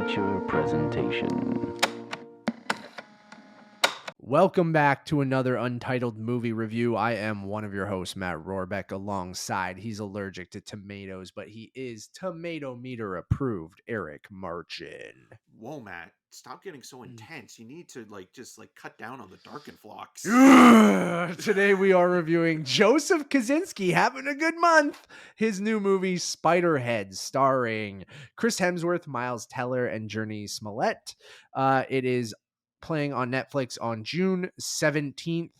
feature presentation. Welcome back to another Untitled movie review. I am one of your hosts, Matt Rohrbeck, alongside, he's allergic to tomatoes, but he is tomato meter approved, Eric Marchin. Whoa, Matt, stop getting so intense. You need to just cut down on the Darkenflocks. Today we are reviewing Joseph Kosinski having a good month. His new movie Spiderhead, starring Chris Hemsworth, Miles Teller, and Jurnee Smollett. It is playing on Netflix on June 17th.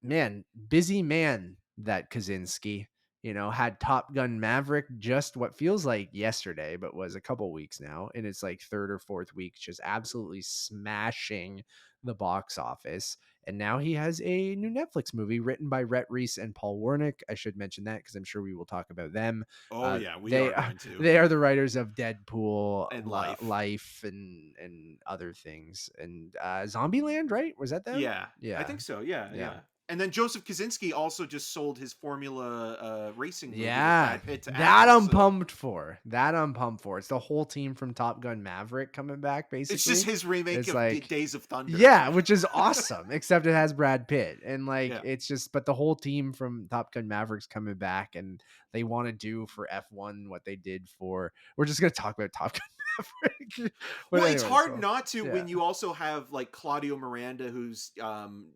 Man, busy man, that Kosinski. You know, had Top Gun Maverick just what feels like yesterday, but was a couple weeks now in its like third or fourth week, just absolutely smashing the box office. And now he has a new Netflix movie written by Rhett Reese and Paul Wernick. I should mention that because I'm sure we will talk about them. Oh, yeah, we they are going to. They are the writers of Deadpool and Life and other things. And Zombieland, right? Was that them? Yeah, Yeah. I think so. Yeah. And then Joseph Kosinski also just sold his Formula racing movie with Brad Pitt to that Apple, I'm pumped for. That I'm pumped for. It's the whole team from Top Gun Maverick coming back, basically. It's just his remake of Days of Thunder. Yeah, which is awesome, except it has Brad Pitt. And it's just, but the whole team from Top Gun Maverick's coming back, and they want to do for F1 what they did for, we're just going to talk about Top Gun Maverick. Well, it's hard not to when you also have like Claudio Miranda, who's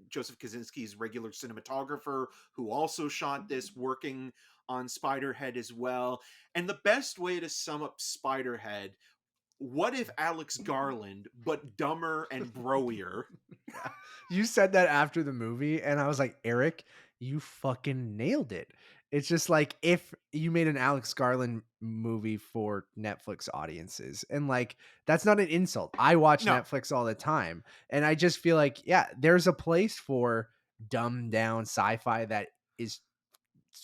Joseph Kosinski's regular cinematographer, who also shot this, working on Spiderhead as well. And the best way to sum up Spiderhead, what if Alex Garland, but dumber and broier? Yeah. You said that after the movie, and I was like, Eric, you fucking nailed it. It's just like if you made an Alex Garland movie for Netflix audiences, and like that's not an insult. I watch Netflix all the time, and I just feel like, yeah, there's a place for dumbed down sci-fi that is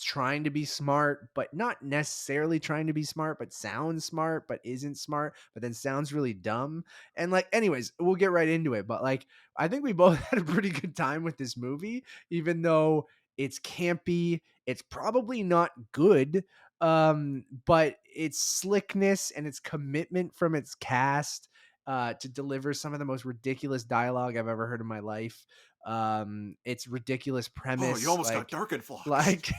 trying to be smart, but not necessarily trying to be smart, but sounds smart, but isn't smart, but then sounds really dumb. And like, anyways, we'll get right into it. But like, I think we both had a pretty good time with this movie, even though it's campy. It's probably not good. But its slickness and its commitment from its cast to deliver some of the most ridiculous dialogue I've ever heard in my life. It's ridiculous premise. Oh, you almost got Darkenflocks. Like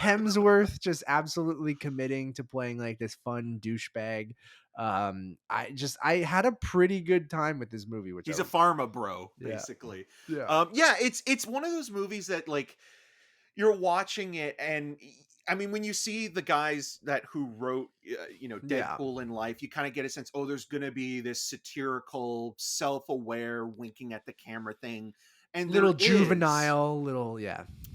Hemsworth just absolutely committing to playing like this fun douchebag. I had a pretty good time with this movie, which he's a pharma bro, basically. It's one of those movies that like you're watching it, and I mean, when you see the guys who wrote, Deadpool in Life, you kind of get a sense, there's going to be this satirical, self-aware, winking at the camera thing. And little juvenile,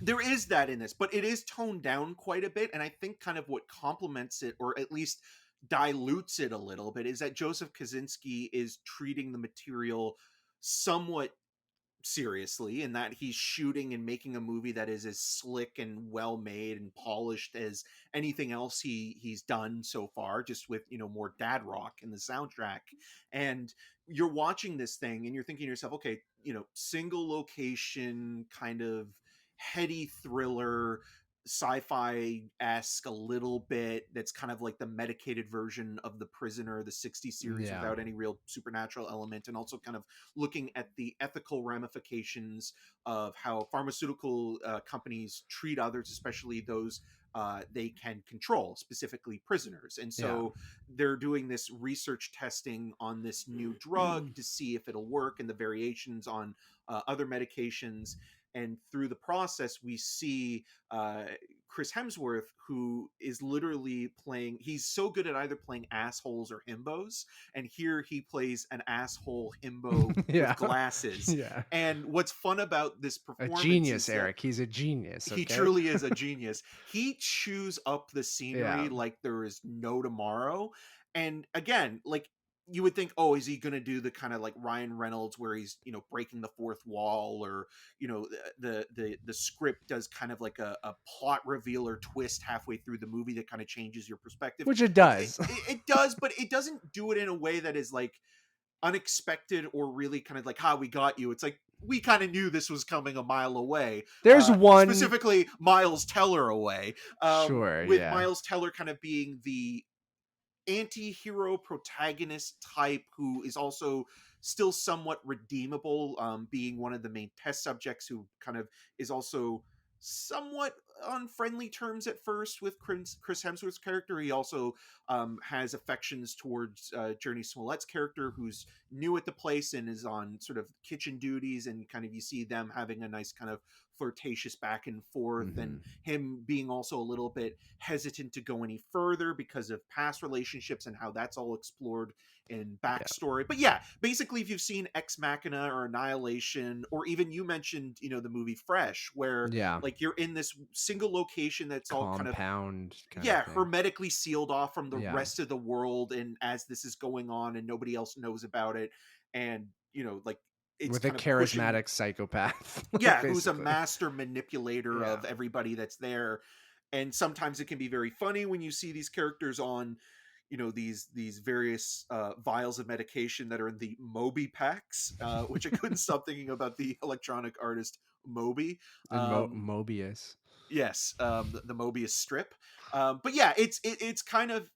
there is that in this, but it is toned down quite a bit. And I think kind of what complements it, or at least dilutes it a little bit, is that Joseph Kosinski is treating the material somewhat seriously, in that he's shooting and making a movie that is as slick and well made and polished as anything else he's done so far, just with more dad rock in the soundtrack. And you're watching this thing and you're thinking to yourself, okay, single location kind of heady thriller, sci-fi-esque a little bit, that's kind of like the medicated version of The Prisoner, the 60s series, without any real supernatural element, and also kind of looking at the ethical ramifications of how pharmaceutical companies treat others, especially those they can control, specifically prisoners. And so they're doing this research testing on this new drug to see if it'll work, and the variations on other medications. And through the process, we see Chris Hemsworth, who is literally playing, he's so good at either playing assholes or himbos. And here he plays an asshole himbo with glasses. Yeah. And what's fun about this performance, a genius, Eric. He's a genius. Okay? He truly is a genius. He chews up the scenery like there is no tomorrow. And again, like, you would think, is he going to do the kind of like Ryan Reynolds where he's, breaking the fourth wall, or, the script does kind of like a plot reveal or twist halfway through the movie that kind of changes your perspective. Which it does. It does, but it doesn't do it in a way that is like unexpected or really kind of like, we got you. It's like, we kind of knew this was coming a mile away. There's one specifically Miles Teller away. Sure. With Miles Teller kind of being the anti-hero protagonist type who is also still somewhat redeemable, being one of the main test subjects who kind of is also somewhat on friendly terms at first with Chris Hemsworth's character. He also has affections towards Jurnee Smollett's character, who's new at the place and is on sort of kitchen duties, and kind of you see them having a nice kind of flirtatious back and forth, and him being also a little bit hesitant to go any further because of past relationships and how that's all explored in Yeah. backstory. But yeah, basically, if you've seen Ex Machina or Annihilation, or even you mentioned, the movie Fresh, where Yeah. like you're in this single location that's all kind of, Compound kind of yeah, thing. hermetically sealed off from the Yeah. rest of the world, and as this is going on and nobody else knows about it, and like it's With a kind of pushing, charismatic psychopath, like, yeah, who's a basically. master manipulator Yeah. of everybody that's there. And sometimes it can be very funny when you see these characters on these various vials of medication that are in the Moby packs, which I couldn't stop thinking about the electronic artist Moby. And um Mobius. yes, the Mobius strip. But yeah, it's kind of,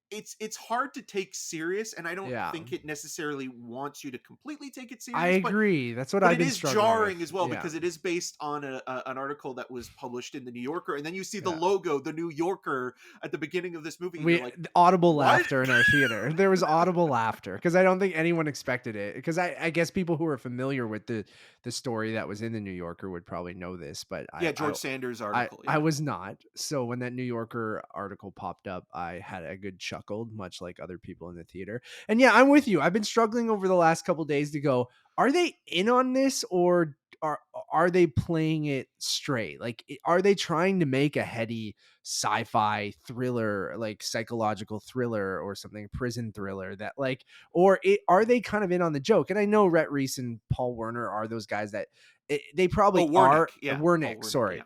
it's hard to take serious, and I don't Yeah. think it necessarily wants you to completely take it I serious, but agree. That's what but I've it been is struggling jarring with. as well, Yeah. because it is based on an article that was published in the New Yorker, and then you see the Yeah. logo, the New Yorker, at the beginning of this movie, and you're We like, audible what? laughter in our theater. There was audible laughter because I don't think anyone expected it. Because I guess people who are familiar with the story that was in the New Yorker would probably know this, but Yeah, George Sanders' article. I Yeah. was not. So when that New Yorker article popped up, I had a good chuckle, much like other people in the theater. And yeah, I'm with you. I've been struggling over the last couple days to go, are they in on this, or are are they playing it straight? Like, are they trying to make a heady sci-fi thriller, like psychological thriller or something, prison thriller that like, are they kind of in on the joke? And I know Rhett Reese and Paul Werner are those guys that they Oh, probably Wernick. are. Yeah, Paul Wernick, Wernick. sorry. Yeah.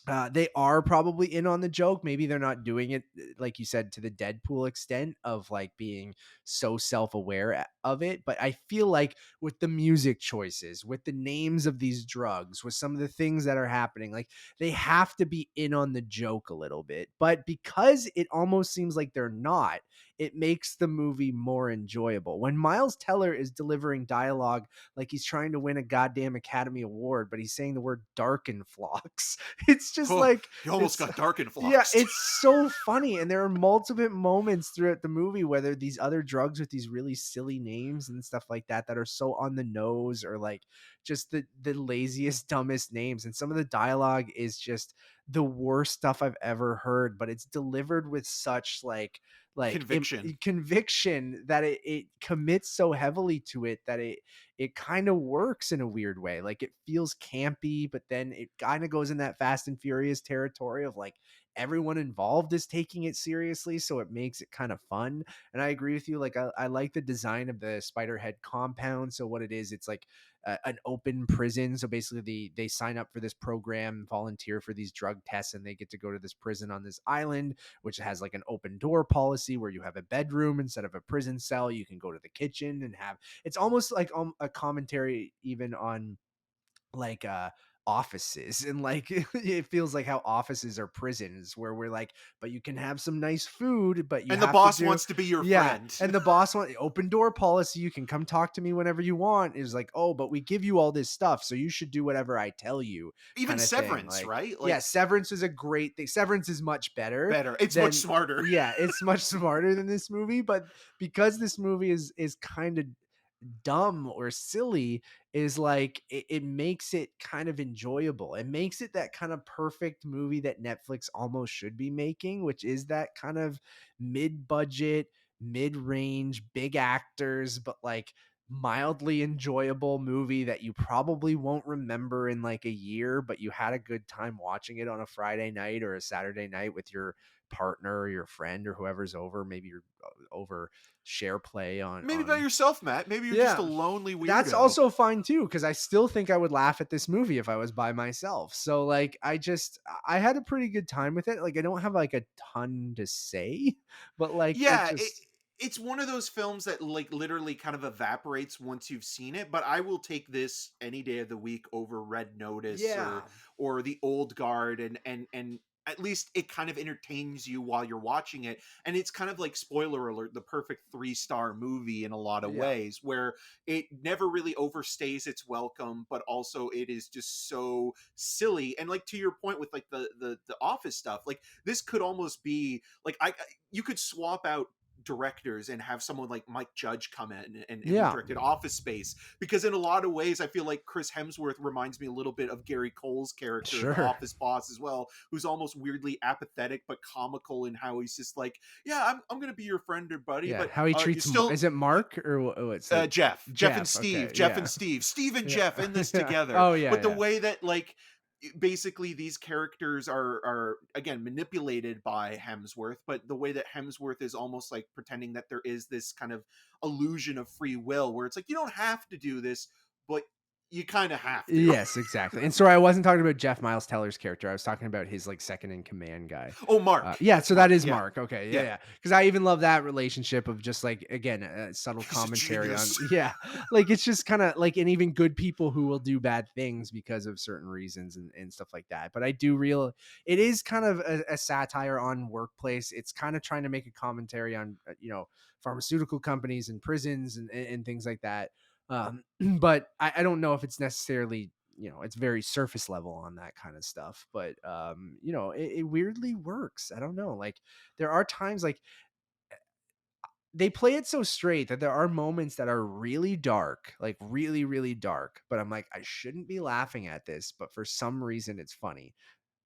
Yeah. They are probably in on the joke. Maybe they're not doing it, like you said, to the Deadpool extent of like being so self-aware of it. But I feel like with the music choices, with the names of these drugs, with some of the things that are happening, like they have to be in on the joke a little bit. But because it almost seems like they're not, it makes the movie more enjoyable. When Miles Teller is delivering dialogue like he's trying to win a goddamn Academy Award, but he's saying the word Darkenflocks, it's just Oh, like, you almost it's got dark and yeah, flux. it's so funny. And there are multiple moments throughout the movie, whether these other drugs with these really silly names and stuff like that that are so on the nose, or like just the laziest, dumbest names. And some of the dialogue is just the worst stuff I've ever heard, but it's delivered with such Conviction. conviction that it commits so heavily to it that it kind of works in a weird way. Like, it feels campy, but then it kind of goes in that Fast and Furious territory of like everyone involved is taking it seriously, so it makes it kind of fun. And I agree with you. Like, I like the design of the Spiderhead compound. So what it is, it's like an open prison. So basically, they sign up for this program, volunteer for these drug tests, and they get to go to this prison on this island, which has like an open door policy where you have a bedroom instead of a prison cell. You can go to the kitchen and have, it's almost like a commentary even on like offices, and like it feels like how offices are prisons where we're like, but you can have some nice food, but you And the have to boss do, wants to be your yeah. friend. And the boss want open door policy, you can come talk to me whenever you want, is like, oh, but we give you all this stuff, so you should do whatever I tell you, Even kind of thing. Severance, Like, right? yeah, Like, Severance is a great thing. Severance is much better better. It's much than, smarter. yeah, it's much smarter than this movie. But because this movie is kind of dumb or silly, is like it makes it kind of enjoyable. It makes it that kind of perfect movie that Netflix almost should be making, which is that kind of mid-budget, mid-range, big actors, but like mildly enjoyable movie that you probably won't remember in like a year, but you had a good time watching it on a Friday night or a Saturday night with your partner or your friend or whoever's over. Maybe you're over share play Maybe by yourself, Matt. Maybe you're just a yeah, lonely that's weirdo. also fine too, because I still think I would laugh at this movie if I was by myself. So like, I had a pretty good time with it. Like, I don't have like a ton to say, but like it Yeah, just, it's one of those films that like literally kind of evaporates once you've seen it. But I will take this any day of the week over Red Notice yeah. or The Old Guard, and at least it kind of entertains you while you're watching it. And it's kind of like, spoiler alert, the perfect 3-star movie in a lot of Yeah. ways, where it never really overstays its welcome, but also it is just so silly. And like, to your point with like the office stuff, like this could almost be like, you could swap out directors and have someone like Mike Judge come in and who Yeah. directed Office Space, because in a lot of ways I feel like Chris Hemsworth reminds me a little bit of Gary Cole's character, the Sure. Office boss as well, who's almost weirdly apathetic but comical in how he's just like, yeah, I'm gonna be your friend or buddy, Yeah. but How he you treats still is it Mark or what's it? Jeff and Okay. Steve, Yeah. Steve and Yeah. Jeff in this Yeah. together. Oh yeah. But the Yeah. way that like basically these characters are again manipulated by Hemsworth, but the way that Hemsworth is almost like pretending that there is this kind of illusion of free will, where it's like, you don't have to do this, but you kind of have to. Yes, exactly. And sorry, I wasn't talking about Jeff Miles Teller's character. I was talking about his like second in command guy. Oh, Mark. Yeah, That's so that Mark. is Yeah. Mark. Okay, Yeah. yeah. Because I even love that relationship of just like, again, subtle He's a commentary on genius. yeah, like it's just kind of like, and even good people who will do bad things because of certain reasons and stuff like that. But I do it is kind of a satire on workplace. It's kind of trying to make a commentary on pharmaceutical companies and prisons and things like that. But I don't know if it's necessarily, it's very surface level on that kind of stuff, but it weirdly works. I don't know, like there are times like they play it so straight that there are moments that are really dark, like really really dark, but I'm like, I shouldn't be laughing at this, but for some reason it's funny.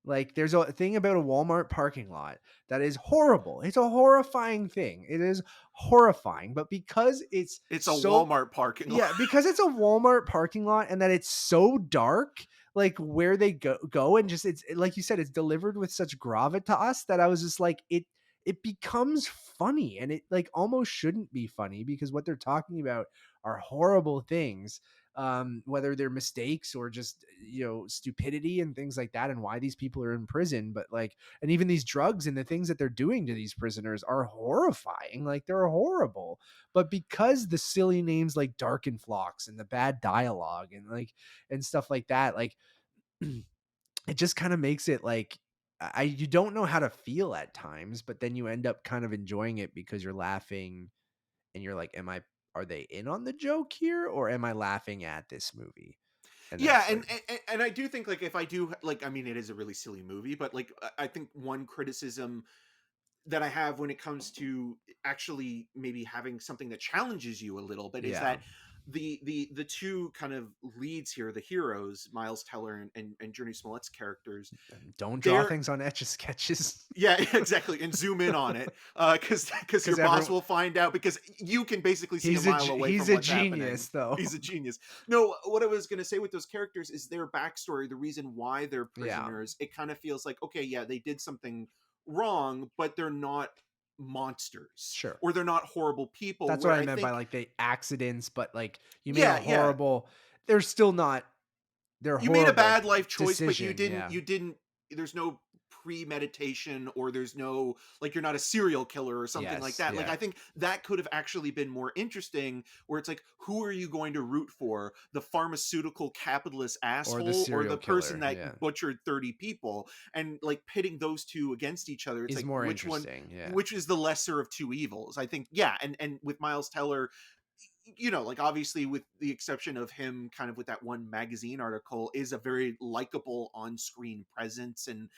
Like there's a thing about a Walmart parking lot that is horrible. It's a horrifying thing. It is horrifying, but because it's It's a so Walmart parking lot. yeah, because it's a Walmart parking lot and that it's so dark, like where they go and just it's like you said, it's delivered with such gravitas that I was just like, it becomes funny, and it like almost shouldn't be funny because what they're talking about are horrible things, whether they're mistakes or just stupidity and things like that, and why these people are in prison. But like, and even these drugs and the things that they're doing to these prisoners are horrifying, like they're horrible. But because the silly names like Darken Flocks and the bad dialogue and like and stuff like that, like it just kind of makes it like you don't know how to feel at times, but then you end up kind of enjoying it because you're laughing and you're like, are they in on the joke here, or am I laughing at this movie? And Yeah, that's like, and I do think like, if I do like, I mean, it is a really silly movie, but like I think one criticism that I have when it comes to actually maybe having something that challenges you a little bit is yeah, that the two kind of leads here, the heroes, Miles Teller and Jurnee Smollett's characters, don't draw they're things on etch a sketches. yeah, exactly, and zoom in on it, because your boss will find out, because you can basically see a mile away he's from a what's genius happening. though. He's a genius. No, what I was going to say with those characters is their backstory, the reason why they're Yeah, prisoners. It kind of feels like, okay, yeah, they did something wrong, but they're not monsters, sure. or they're not horrible people. That's Where what I I meant by think, like the accidents, but like you made a yeah, yeah, horrible. They're still not. They're you made a horrible bad life choice, but decision. Yeah. you didn't, there's no premeditation, or there's no, like, you're not a serial killer or something like Yes. that. Like, Yeah. I think that could have actually been more interesting, where it's like, who are you going to root for, the pharmaceutical capitalist Or the asshole, or serial the person killer. that Yeah. butchered 30 people? And like, pitting those two against each other, it's Is like, more interesting. Yeah. which is the lesser of two evils, I think. Yeah, and with Miles Teller, like, obviously, with the exception of him kind of with that one magazine article, is a very likable on-screen presence, and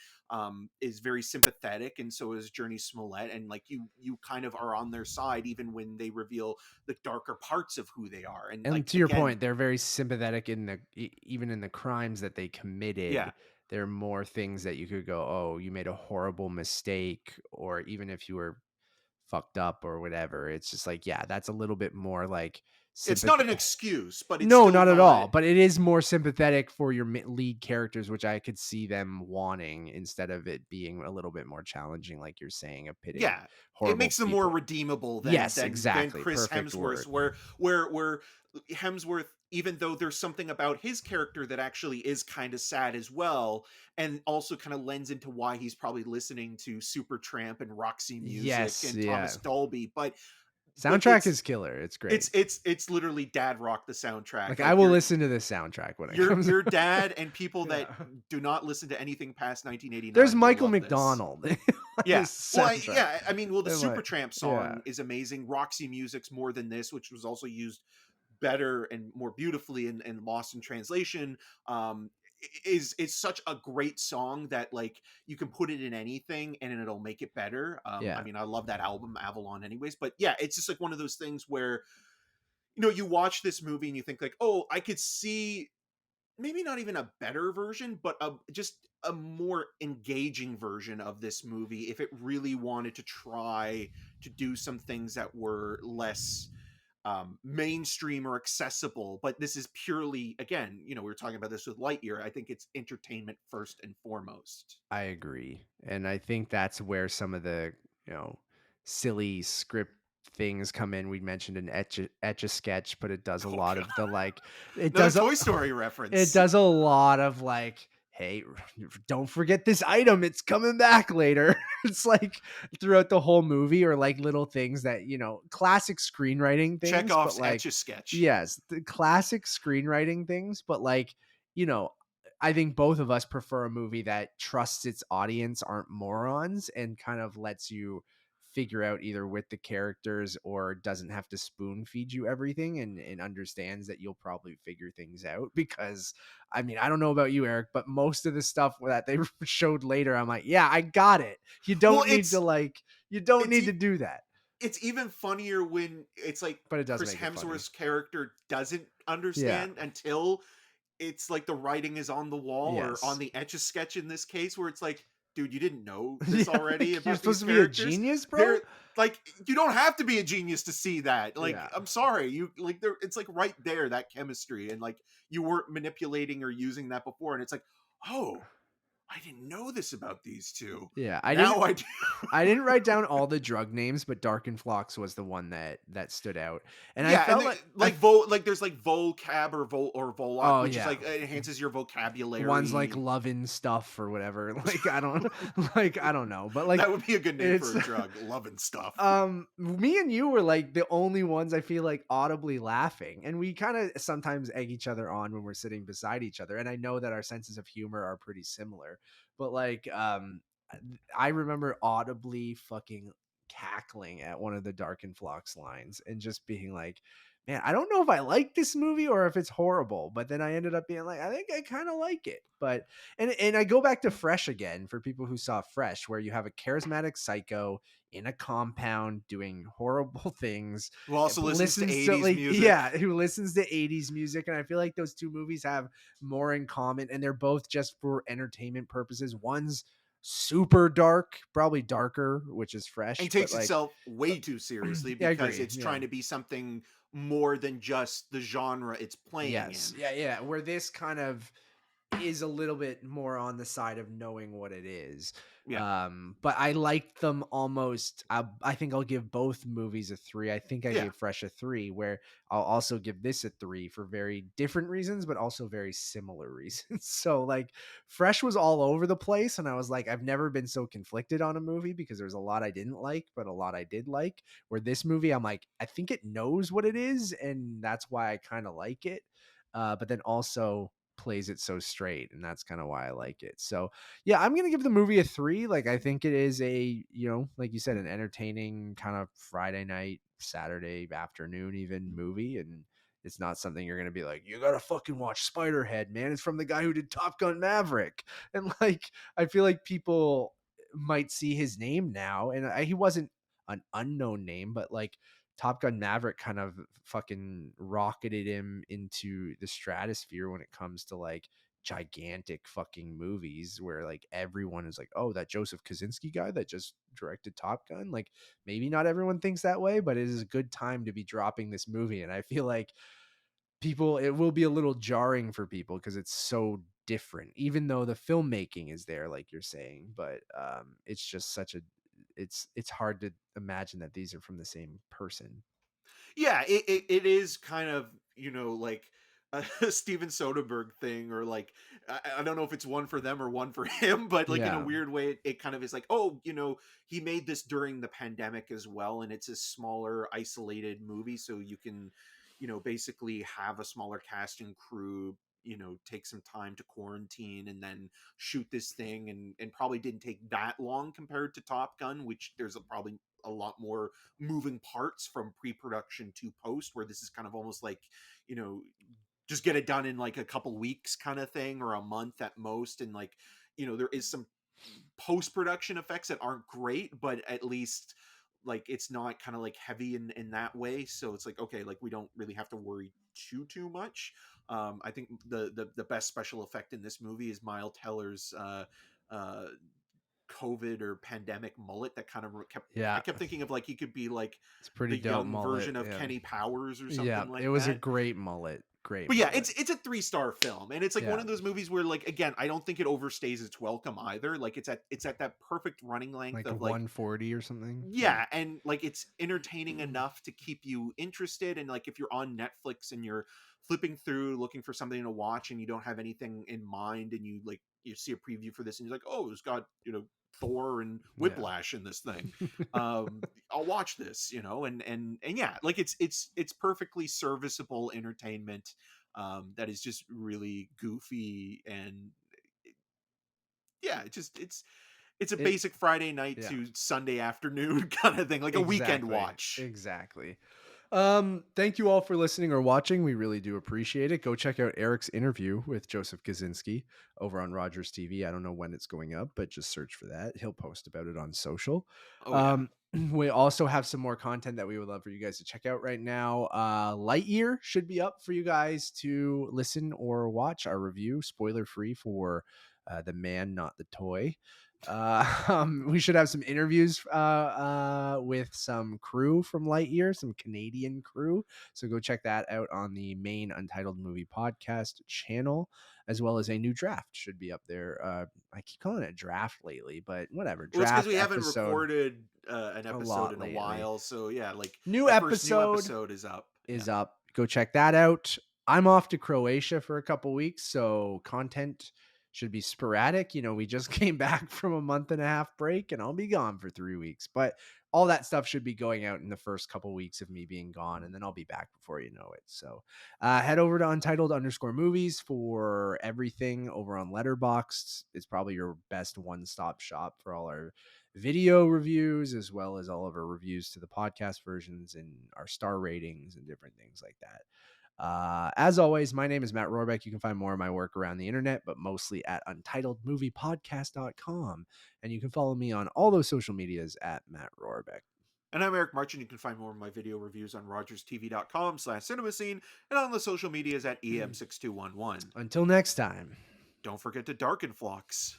is very sympathetic, and so is Jurnee Smollett, and like, you kind of are on their side even when they reveal the darker parts of who they are. And And like, to your again, point, they're very sympathetic in even in the crimes that they yeah, committed. There are more things that you could go, oh, you made a horrible mistake, or even if you were fucked up or whatever. It's just like, yeah, that's a little bit more like it's not sympathetic. an excuse, but it's No, still not at all. not. But it is more sympathetic for your lead characters, which I could see them wanting instead of it being a little bit more challenging, like you're saying, of pitting Yeah, it horrible makes them more people. redeemable than Yes, exactly. Chris Perfect Hemsworth, word. where Hemsworth, even though there's something about his character that actually is kind of sad as well, and also kind of lends into why he's probably listening to Supertramp and Roxy Music Yes, and yeah. Thomas Dolby, but Like Soundtrack is killer. It's great. it's literally dad rock the soundtrack. Like I Like will listen to this soundtrack when it comes your out. dad and people that Yeah. do not listen to anything past There's 1989 will Michael love this. McDonald on Yeah. this Well, soundtrack. yeah, I mean, well, the Am I- Supertramp yeah. song is amazing. Roxy Music's More Than This, which was also used better and more beautifully in Lost in Translation, is such a great song that like you can put it in anything and it'll make it better. I Yeah. mean, I love that album Avalon anyways, but yeah, it's just like one of those things where you watch this movie and you think like, oh, I could see maybe not even a better version, but just a more engaging version of this movie if it really wanted to try to do some things that were less mainstream or accessible. But this is purely, again, we were talking about this with Lightyear. I think it's entertainment first and foremost. I agree. And I think that's where some of the, you know, silly script things come in. We mentioned an etch a sketch, but it does a Oh lot god, of the like it another does a Toy Story it reference. does a lot of like, hey, don't forget this item. It's coming back later. It's like throughout the whole movie, or like little things that, classic screenwriting things, but Chekhov's like, Etch a Sketch. yes, the classic screenwriting things, but like, you know, I think both of us prefer a movie that trusts its audience aren't morons and kind of lets you figure out either with the characters or doesn't have to spoon feed you everything, and understands that you'll probably figure things out. Because I mean, I don't know about you, Eric, but most of the stuff that they showed later, I'm like, yeah, I got it. You Well, don't need to you don't it's need to e- do that. it's even funnier when it's like But it does Chris make it funny. Hemsworth's character doesn't Yeah. understand until it's like the writing is on the wall or on Yes. the etch a sketch in this case, where it's like, dude, you didn't know this Yeah, already like, you're about these supposed to be a characters. genius, bro. They're like, you don't have to be a genius to see that. Like, Yeah. I'm sorry, you like there. It's like right there, that chemistry, and like you weren't manipulating or using that before, and it's like, oh, I didn't know this about these two. Yeah, Now I do. I didn't write down all the drug names, but Darkenflox was the one that stood out. And I Yeah, and felt like like there's like vocab or volok, oh which is yeah, like enhances your vocabulary. one's like loving stuff or whatever. Like I don't like I don't know, but like That would be a good name it's for a drug, loving stuff. me and you were like the only ones I feel like audibly laughing, and we kind of sometimes egg each other on when we're sitting beside each other, and I know that our senses of humor are pretty similar, but like I remember audibly fucking cackling at one of the Darkenflox lines and just being like, man, I don't know if I like this movie or if it's horrible. But then I ended up being like, I think I kind of like it. But and I go back to Fresh again for people who saw Fresh, where you have a charismatic psycho in a compound doing horrible things, Who also listens to listens to 80s like music. yeah, who listens to 80s music. And I feel like those two movies have more in common, and they're both just for entertainment purposes. One's super dark, probably darker, which is And Fresh, but takes like itself way too seriously yeah, I because agree. it's Yeah. trying to be something more than just the genre it's playing Yes. in. Yeah, yeah. Where this kind of is a little bit more on the side of knowing what it is. Yeah. But I liked them almost. I think I'll give both movies a 3. I think I Yeah. gave Fresh a 3, where I'll also give this a 3 for very different reasons, but also very similar reasons. So like Fresh was all over the place, and I was like, I've never been so conflicted on a movie because there's a lot I didn't like, but a lot I did like. Where this movie, I'm like, I think it knows what it is, and that's why I kind of like it. But then also plays it so straight, and that's kind of why I like it. So yeah, I'm gonna give the movie a 3. Like I think it is a, like you said, an entertaining kind of Friday night, Saturday afternoon even movie, and it's not something you're gonna be like, you gotta fucking watch Spiderhead, man. It's from the guy who did Top Gun Maverick. And like I feel like people might see his name now, and he wasn't an unknown name, but like Top Gun Maverick kind of fucking rocketed him into the stratosphere when it comes to like gigantic fucking movies, where like everyone is like, oh, that Joseph Kosinski guy that just directed Top Gun. Like maybe not everyone thinks that way, but it is a good time to be dropping this movie. And I feel like it will be a little jarring for people because it's so different, even though the filmmaking is there, like you're saying. But it's just such a it's hard to imagine that these are from the same person. Yeah, it is kind of, like a Steven Soderbergh thing, or like I don't know if it's one for them or one for him, but like in a Yeah. weird way, it kind of is like, oh, he made this during the pandemic as well, and it's a smaller, isolated movie, so you can, basically have a smaller cast and crew. Take some time to quarantine and then shoot this thing, and probably didn't take that long compared to Top Gun, which there's probably a lot more moving parts from pre-production to post, where this is kind of almost like, you know just get it done in like a couple weeks kind of thing, or a month at most. And like, there is some post production effects that aren't great, but at least like it's not kind of like heavy in that way. So it's like, okay, like we don't really have to worry too much. I think the best special effect in this movie is Miles Teller's uh COVID or pandemic mullet that kind of I Yeah. kept thinking of like he could be like It's pretty the dope young mullet. version of Yeah. Kenny Powers or Yeah. something like It was a that. great mullet. Great But yeah, mullet. it's a 3-star film, and it's like one Yeah. of those movies where, like, again, I don't think it overstays its welcome either. Like it's at that perfect running length Like of like, 140 or something. yeah, and like it's entertaining enough to keep you interested. And like if you're on Netflix and you're flipping through looking for something to watch and you don't have anything in mind, and you see a preview for this and you're like, oh, it's got Thor and Yeah. Whiplash in this thing. I'll watch this, and yeah, like it's perfectly serviceable entertainment, that is just really goofy. And yeah, it's a It basic Friday night yeah. to Sunday afternoon kind of thing, like a weekend Exactly. watch. Exactly. Thank you all for listening or watching. We really do appreciate it. Go check out Eric's interview with Joseph Kosinski over on Rogers TV. I don't know when it's going up, but just search for that. He'll post about it on social. Oh yeah. We also have some more content that we would love for you guys to check out right now. Lightyear should be up for you guys to listen or watch our review, spoiler free, for The Man, Not the Toy. We should have some interviews with some crew from Lightyear, some Canadian crew. So go check that out on the main Untitled Movie Podcast channel, as well as a new draft should be up there. I keep calling it draft lately, but whatever. Well, it's because Draft we haven't episode recorded an a episode lot in a lately. while, so yeah, like New our first new episode episode is up. is Yeah. up. Go check that out. I'm off to Croatia for a couple weeks, so content should be sporadic. We just came back from a month and a half break, and I'll be gone for 3 weeks. But all that stuff should be going out in the first couple weeks of me being gone, and then I'll be back before you know it. So head over to Untitled_movies for everything over on Letterboxd. It's probably your best one-stop shop for all our video reviews, as well as all of our reviews to the podcast versions and our star ratings and different things like that. As always, my name is Matt Rohrbeck. You can find more of my work around the internet, but mostly at untitledmoviepodcast.com. And you can follow me on all those social medias at Matt Rohrbeck. And I'm Eric Marchin. You can find more of my video reviews on rogerstv.com/cinemascene and on the social medias at EM6211. Until next time. Don't forget to darken flocks.